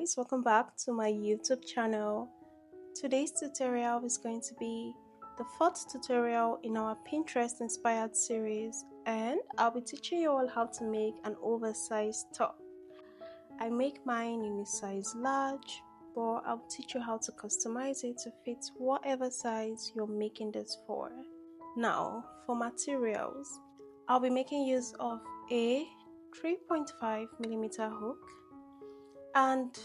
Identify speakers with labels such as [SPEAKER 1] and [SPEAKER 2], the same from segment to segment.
[SPEAKER 1] guys, welcome back to my YouTube channel. Today's tutorial is going to be the fourth tutorial in our Pinterest inspired series, and I'll be teaching you all how to make an oversized top. I make mine in a size large, but I'll teach you how to customize it to fit whatever size you're making this for. Now, for materials, I'll be making use of a 3.5mm hook, and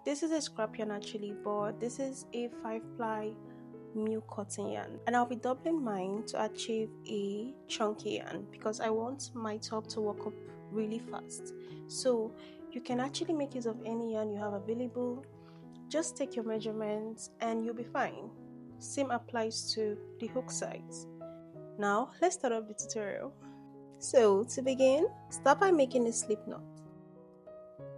[SPEAKER 1] this is a scrap yarn actually, but this is a 5-ply new cotton yarn, and I'll be doubling mine to achieve a chunky yarn because I want my top to work up really fast. So you can actually make use of any yarn you have available. Just take your measurements and you'll be fine. Same applies to the hook size. Now let's start off the tutorial. So to begin, start by making a slip knot.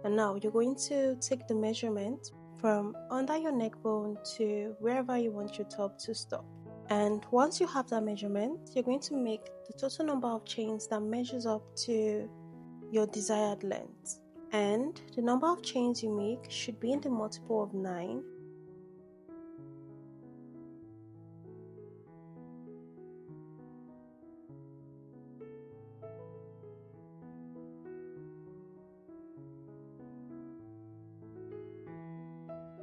[SPEAKER 1] And now you're going to take the measurement from under your neck bone to wherever you want your top to stop. And once you have that measurement, you're going to make the total number of chains that measures up to your desired length. And the number of chains you make should be in the multiple of 9.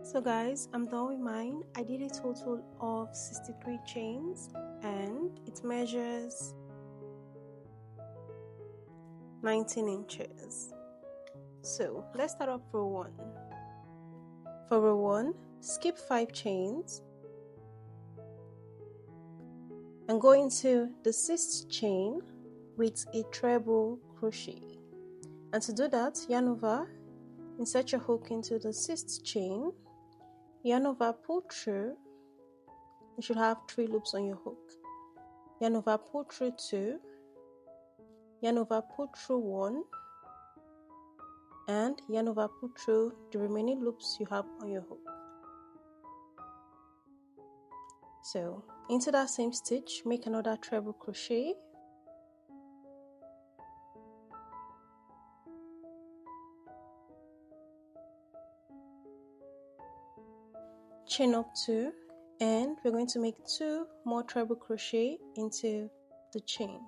[SPEAKER 1] So guys, I'm done with mine. I did a total of 63 chains and it measures 19 inches. So let's start off row 1. For row 1, skip 5 chains and go into the 6th chain with a treble crochet. And to do that, yarn over, insert your hook into the 6th chain, yarn over, pull through. You should have 3 loops on your hook. Yarn over, pull through 2, yarn over, pull through 1, and yarn over, pull through the remaining loops you have on your hook. So into that same stitch, make another treble crochet, chain up 2, and we're going to make 2 more treble crochet into the chain.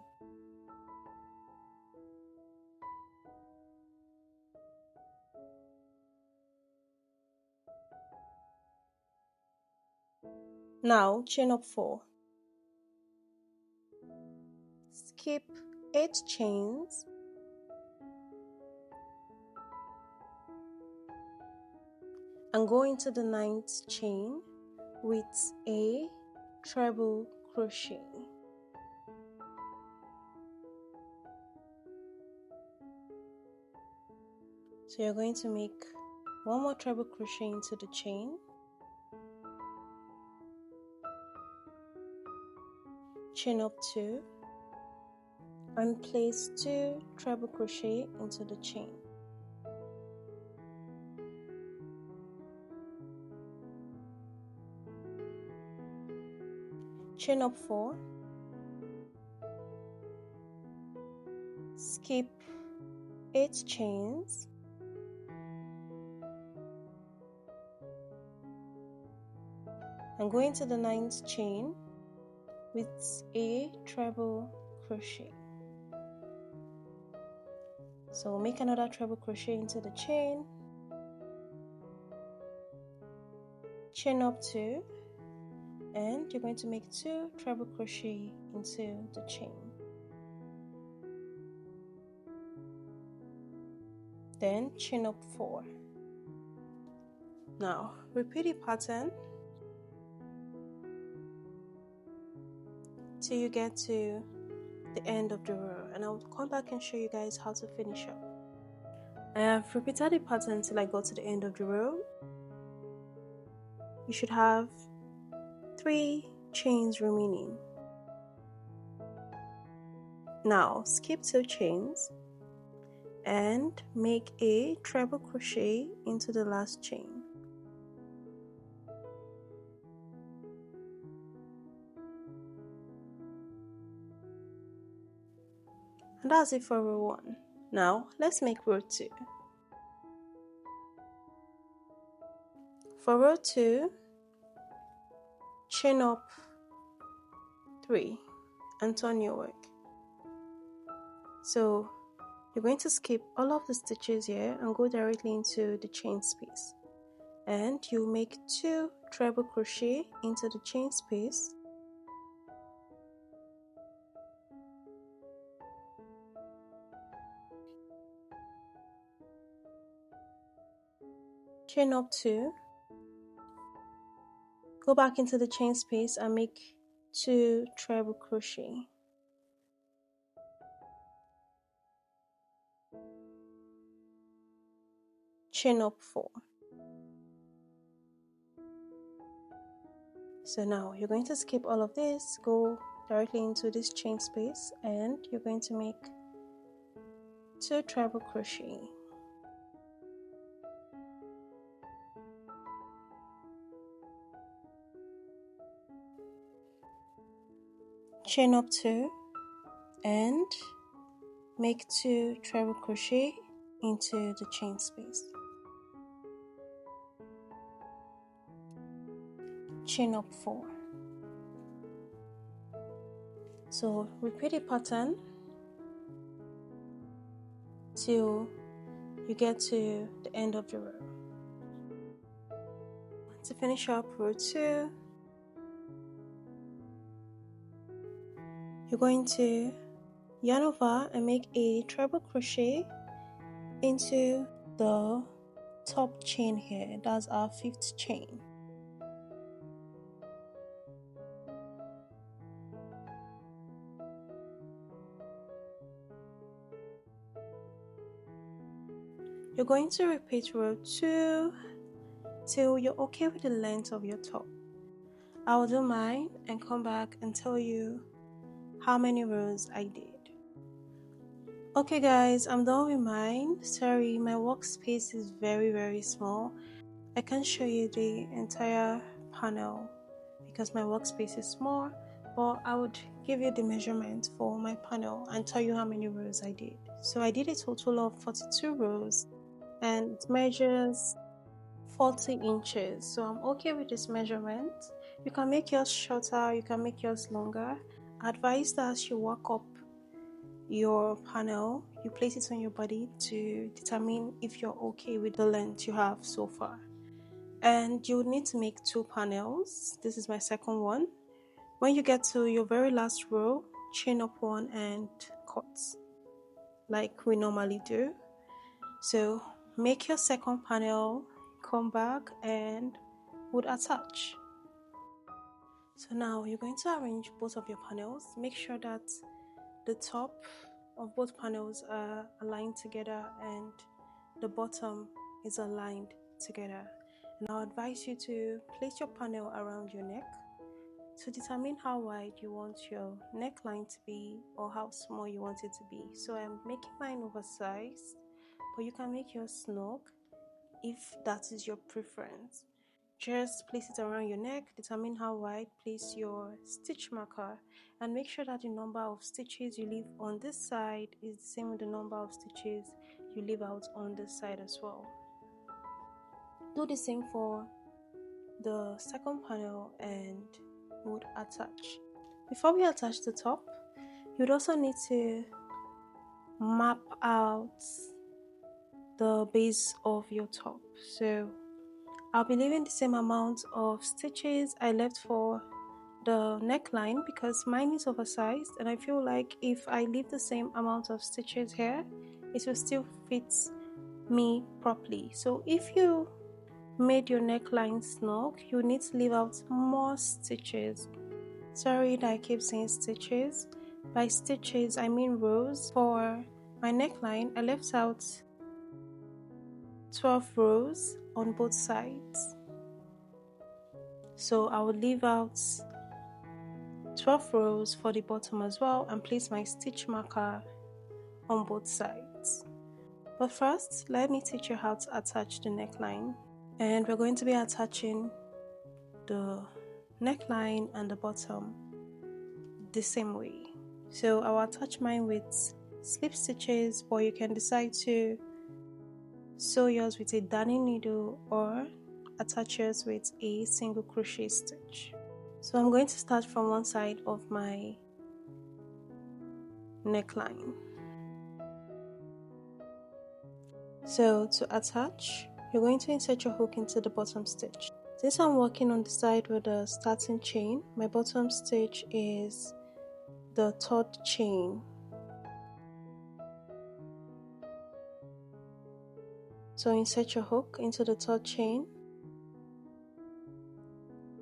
[SPEAKER 1] Now chain up 4, skip 8 chains, and go into the 9th chain with a treble crochet. So you're going to make 1 more treble crochet into the chain, chain up 2, and place 2 treble crochet into the chain. Chain up 4, skip 8 chains, and go into the 9th chain with a treble crochet. So make another treble crochet into the chain, chain up 2, and you're going to make 2 treble crochet into the chain. Then chain up 4. Now repeat the pattern till you get to the end of the row, and I'll come back and show you guys how to finish up. I have repeated the pattern till I got to the end of the row. You should have 3 chains remaining. Now skip 2 chains and make a treble crochet into the last chain. And that's it for row 1. Now let's make row 2. For row 2, chain up 3 and turn your work. So you're going to skip all of the stitches here and go directly into the chain space, and you make 2 treble crochet into the chain space, chain up 2, go back into the chain space and make 2 treble crochet, chain up 4. So now you're going to skip all of this, go directly into this chain space, and you're going to make 2 treble crochet, chain up 2, and make 2 treble crochet into the chain space, chain up 4. So repeat the pattern till you get to the end of the row. To finish up row 2, you're going to yarn over and make a treble crochet into the top chain here. That's our 5th chain. You're going to repeat row 2 till you're okay with the length of your top. I'll do mine and come back and tell you how many rows I did. Okay guys, I'm done with mine. Sorry, my workspace is very small. I can't show you the entire panel because my workspace is small, but I would give you the measurement for my panel and tell you how many rows I did. So I did a total of 42 rows and it measures 40 inches. So I'm okay with this measurement. You can make yours shorter, you can make yours longer. I advise that as you work up your panel, you place it on your body to determine if you're okay with the length you have so far. And you would need to make 2 panels. This is my second one. When you get to your very last row, chain up 1 and cut like we normally do. So make your second panel, come back and would attach. So now you're going to arrange both of your panels. Make sure that the top of both panels are aligned together and the bottom is aligned together. And I'll advise you to place your panel around your neck to determine how wide you want your neckline to be or how small you want it to be. So I'm making mine oversized, but you can make yours snug if that is your preference. Just place it around your neck, determine how wide, place your stitch marker, and make sure that the number of stitches you leave on this side is the same with the number of stitches you leave out on this side as well. Do the same for the second panel and would attach. Before we attach the top, you'd also need to map out the base of your top. So I'll be leaving the same amount of stitches I left for the neckline because mine is oversized, and I feel like if I leave the same amount of stitches here, it will still fit me properly. So if you made your neckline snug, you need to leave out more stitches. Sorry that I keep saying stitches. By stitches I mean rows. For my neckline, I left out 12 rows on both sides. So I will leave out 12 rows for the bottom as well and place my stitch marker on both sides. But first, let me teach you how to attach the neckline. And we're going to be attaching the neckline and the bottom the same way. So I will attach mine with slip stitches, but you can decide to sew yours with a darning needle or attach yours with a single crochet stitch. So I'm going to start from one side of my neckline. So to attach, you're going to insert your hook into the bottom stitch. Since I'm working on the side with the starting chain, my bottom stitch is the 3rd chain. So insert your hook into the 3rd chain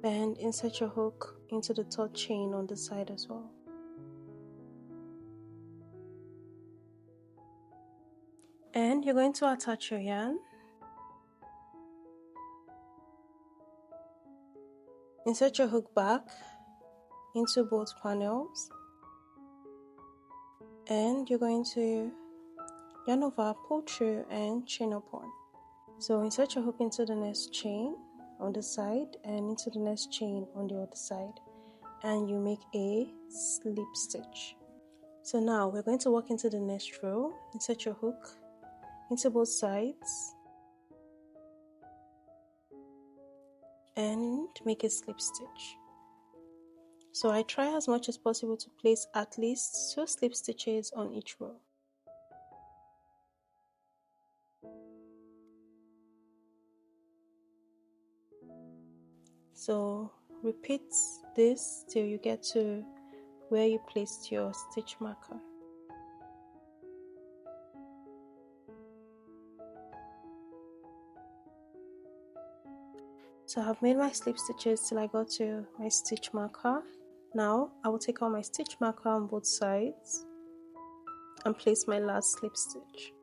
[SPEAKER 1] and insert your hook into the 3rd chain on the side as well. And you're going to attach your yarn. Insert your hook back into both panels and you're going to yarn over, pull through and chain up one. So insert your hook into the next chain on the side and into the next chain on the other side, and you make a slip stitch. So now we're going to walk into the next row. Insert your hook into both sides and make a slip stitch. So I try as much as possible to place at least 2 slip stitches on each row. So repeat this till you get to where you placed your stitch marker. So I've made my slip stitches till I got to my stitch marker. Now I will take out my stitch marker on both sides and place my last slip stitch.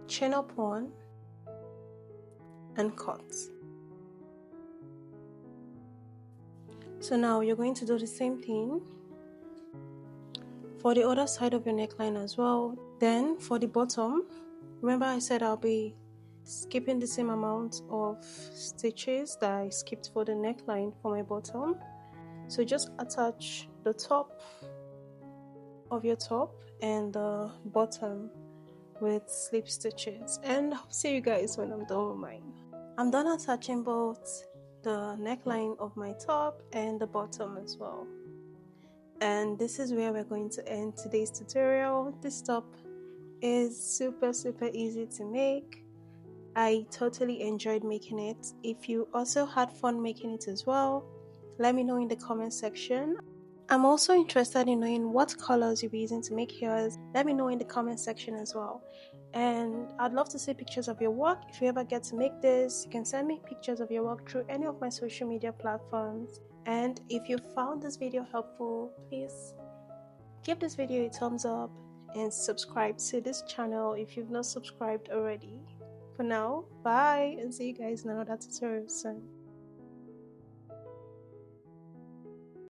[SPEAKER 1] Chain up one and cut. So now you're going to do the same thing for the other side of your neckline as well. Then for the bottom, remember I said I'll be skipping the same amount of stitches that I skipped for the neckline for my bottom. So just attach the top of your top and the bottom with slip stitches, and I'll see you guys when I'm done with mine. I'm done attaching both the neckline of my top and the bottom as well, and this is where we're going to end today's tutorial. This top is super easy to make. I totally enjoyed making it. If you also had fun making it as well, let me know in the comment section. I'm also interested in knowing what colors you'll be using to make yours. Let me know in the comment section as well. And I'd love to see pictures of your work. If you ever get to make this, you can send me pictures of your work through any of my social media platforms. And if you found this video helpful, please give this video a thumbs up and subscribe to this channel if you've not subscribed already. For now, bye, and see you guys in another tutorial soon.